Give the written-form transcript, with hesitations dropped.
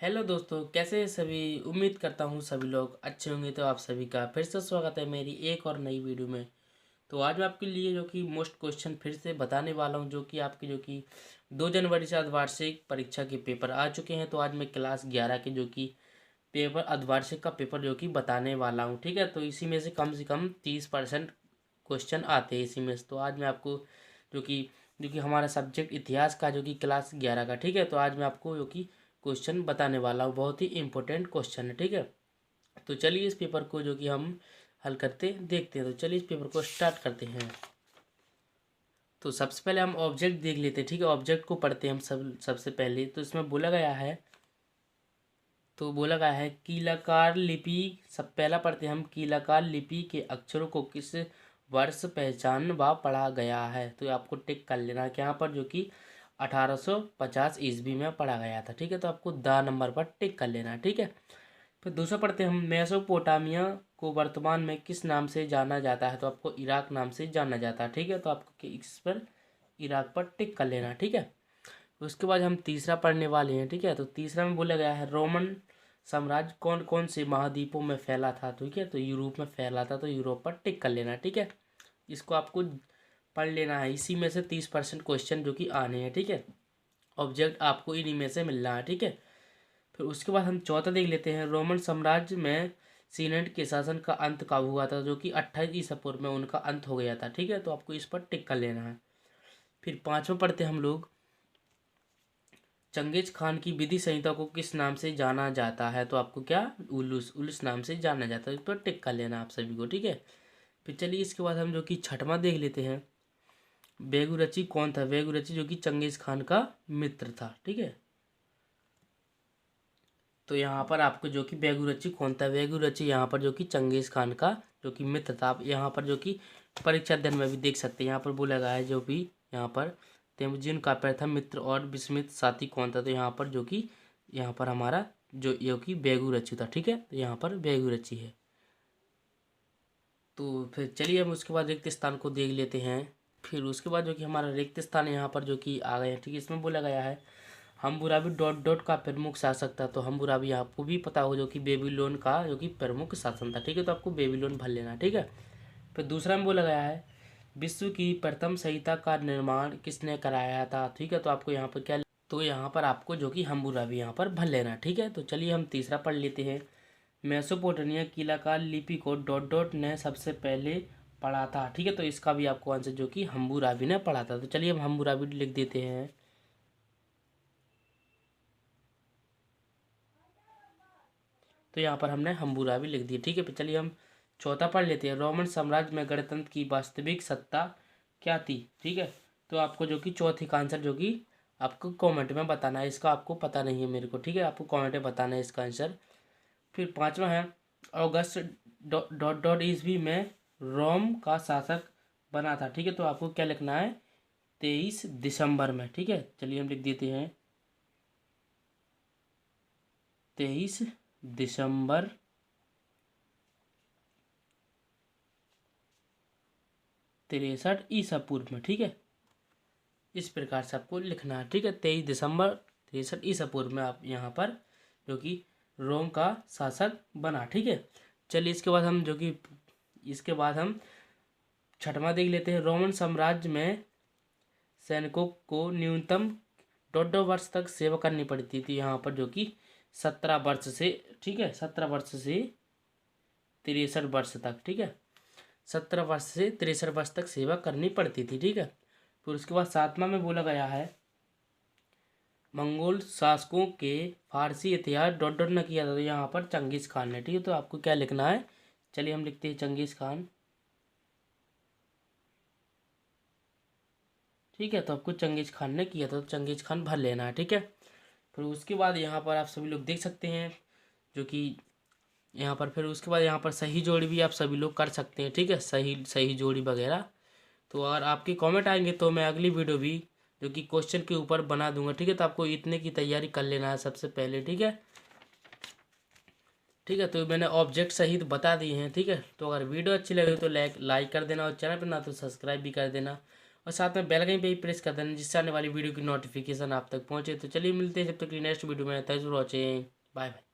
Hello दोस्तों, कैसे हैं सभी। उम्मीद करता हूँ सभी लोग अच्छे होंगे। तो आप सभी का फिर से स्वागत है मेरी एक और नई वीडियो में। तो आज मैं आपके लिए जो कि मोस्ट क्वेश्चन फिर से बताने वाला हूँ, जो कि आपकी जो कि 2 जनवरी से अर्धवार्षिक परीक्षा के पेपर आ चुके हैं। तो आज मैं क्लास 11 के जो कि पेपर अर्धवार्षिक का पेपर जो कि बताने वाला हूँ। ठीक है, तो इसी में से कम 30% क्वेश्चन आते हैं इसी में से। तो आज मैं आपको जो कि हमारा सब्जेक्ट इतिहास का जो कि क्लास 11 का, ठीक है, तो आज मैं आपको जो कि क्वेश्चन बताने वाला हूँ। बहुत ही इंपॉर्टेंट क्वेश्चन है, ठीक है। तो चलिए इस पेपर को जो कि हम हल करते देखते हैं। तो चलिए इस पेपर को स्टार्ट करते हैं। तो सबसे पहले हम ऑब्जेक्ट देख लेते हैं, ठीक है। ऑब्जेक्ट को पढ़ते हैं हम सबसे पहले। तो इसमें बोला गया है कीलाकार लिपि। सब पहला पढ़ते हैं हम, कीलाकार लिपि के अक्षरों को किस वर्ष पहचान व पढ़ा गया है। तो आपको टिक कर लेना है कि यहाँ पर जो कि 1850 ईस्वी में पढ़ा गया था, ठीक है। तो आपको द नंबर पर टिक कर लेना है, ठीक है। फिर दूसरा पढ़ते हैं हम, मेसोपोटामिया को वर्तमान में किस नाम से जाना जाता है। तो आपको इराक नाम से जाना जाता है, ठीक है। तो आपको इस पर इराक पर टिक कर लेना है, ठीक है। उसके बाद हम तीसरा पढ़ने वाले हैं, ठीक है। तो तीसरा में बोला गया है रोमन साम्राज्य कौन कौन से महाद्वीपों में फैला था। ठीक है, तो यूरोप में फैला था। तो यूरोप पर टिक कर लेना, ठीक है। इसको आपको पढ़ लेना है। इसी में से 30% क्वेश्चन जो कि आने हैं, ठीक है। ऑब्जेक्ट आपको इन्हीं में से मिलना है, ठीक है। फिर उसके बाद हम चौथा देख लेते हैं, रोमन साम्राज्य में सीनेट के शासन का अंत कब हुआ था। जो कि 28 ईसा पूर्व में उनका अंत हो गया था, ठीक है। तो आपको इस पर टिक कर लेना है। फिर पांचवा पढ़ते हैं हम लोग, चंगेज खान की विधि संहिता को किस नाम से जाना जाता है। तो आपको क्या, उलूस उलूस नाम से जाना जाता है। इस पर टिक कर लेना आप सभी को, ठीक है। फिर चलिए इसके बाद हम जो कि छठवां देख लेते हैं, बेगुरची कौन था। बेगुरची जो कि चंगेज खान का मित्र था, ठीक है। तो यहाँ पर आपको जो कि बेगुरची कौन था, बेगुरची यहाँ पर जो कि चंगेज खान का जो कि मित्र था। आप यहाँ पर जो कि परीक्षा अध्ययन में भी देख सकते हैं। यहाँ पर बोला गया है जो भी यहाँ पर तेमुजिन का प्रथम मित्र और विस्मित साथी कौन था। तो यहाँ पर जो कि यहाँ पर हमारा जो कि बेगुरची था, ठीक है। तो यहाँ पर बेगुरची है। तो फिर चलिए हम उसके बाद रिक्त स्थान को देख लेते हैं। फिर उसके बाद जो कि हमारा रिक्त स्थान यहाँ पर जो कि आ गए हैं, ठीक है। इसमें बोला गया है हम्मुराबी डॉट डॉट का प्रमुख शासक था। तो हम्मुराबी आपको भी पता हो जो कि बेबीलोन का जो कि प्रमुख शासन था, ठीक है। तो आपको बेबीलोन भर लेना, ठीक है। फिर दूसरा में बोला गया है विश्व की प्रथम संहिता का निर्माण किसने कराया था, ठीक है। तो आपको यहाँ पर क्या, तो यहाँ पर आपको जो कि हम्मुराबी यहाँ पर भर लेना, ठीक है। तो चलिए हम तीसरा पढ़ लेते हैं, मेसोपोटामिया कीलाकार लिपि को डॉट डॉट ने सबसे पहले पढ़ा था, ठीक है। तो इसका भी आपको आंसर जो कि हम्मुराबी ने पढ़ा था। तो चलिए हम हम्मुराबी लिख देते हैं। तो यहाँ पर हमने हम्मुराबी लिख दिया, ठीक है। फिर चलिए हम चौथा पढ़ लेते हैं, रोमन साम्राज्य में गणतंत्र की वास्तविक सत्ता क्या थी, ठीक है। तो आपको जो कि चौथे का आंसर जो कि आपको कमेंट में बताना है। इसका आपको पता नहीं है मेरे को, ठीक है। आपको कमेंट में बताना है इसका आंसर। फिर पांचवा है, अगस्त डॉट डॉट ईस्वी में रोम का शासक बना था, ठीक है। तो आपको क्या लिखना है, 23 दिसंबर में, ठीक है। चलिए हम लिख देते हैं 23 दिसंबर 63 ईसा पूर्व में, ठीक है। इस प्रकार से आपको लिखना है, ठीक है। 23 दिसंबर 63 ईसा पूर्व में आप यहाँ पर जो कि रोम का शासक बना, ठीक है। चलिए इसके बाद हम छठवां देख लेते हैं, रोमन साम्राज्य में सैनिकों को न्यूनतम डॉट वर्ष तक सेवा करनी पड़ती थी। यहाँ पर जो कि 17 वर्ष से, ठीक है, 17 वर्ष से 63 वर्ष तक, ठीक है। 17 वर्ष से 63 वर्ष तक सेवा करनी पड़ती थी, ठीक है। फिर उसके बाद सातवां में बोला गया है मंगोल शासकों के फारसी इतिहास डॉट डॉट न किया था। तो यहाँ पर चंगेज खान ने, ठीक है। तो आपको क्या लिखना है, चलिए हम लिखते हैं चंगेज खान, ठीक है। तो आपको चंगेज खान ने किया था, तो चंगेज खान भर लेना है, ठीक है। फिर उसके बाद यहाँ पर आप सभी लोग देख सकते हैं जो कि यहाँ पर, फिर उसके बाद यहाँ पर सही जोड़ी भी आप सभी लोग कर सकते हैं, ठीक है। सही सही जोड़ी वगैरह। तो अगर आपके कमेंट आएंगे तो मैं अगली वीडियो भी जो कि क्वेश्चन के ऊपर बना दूंगा, ठीक है। तो आपको इतने की तैयारी कर लेना है सबसे पहले, ठीक है। ठीक है, तो मैंने ऑब्जेक्ट सहित बता दिए हैं, ठीक है। तो अगर वीडियो अच्छी लगे तो लाइक कर देना, और चैनल पर ना तो सब्सक्राइब भी कर देना। और साथ में बेल आइकन पे भी प्रेस कर देना, जिससे आने वाली वीडियो की नोटिफिकेशन आप तक पहुंचे। तो चलिए मिलते हैं जब तक नेक्स्ट वीडियो में। Thanks for watching, bye bye.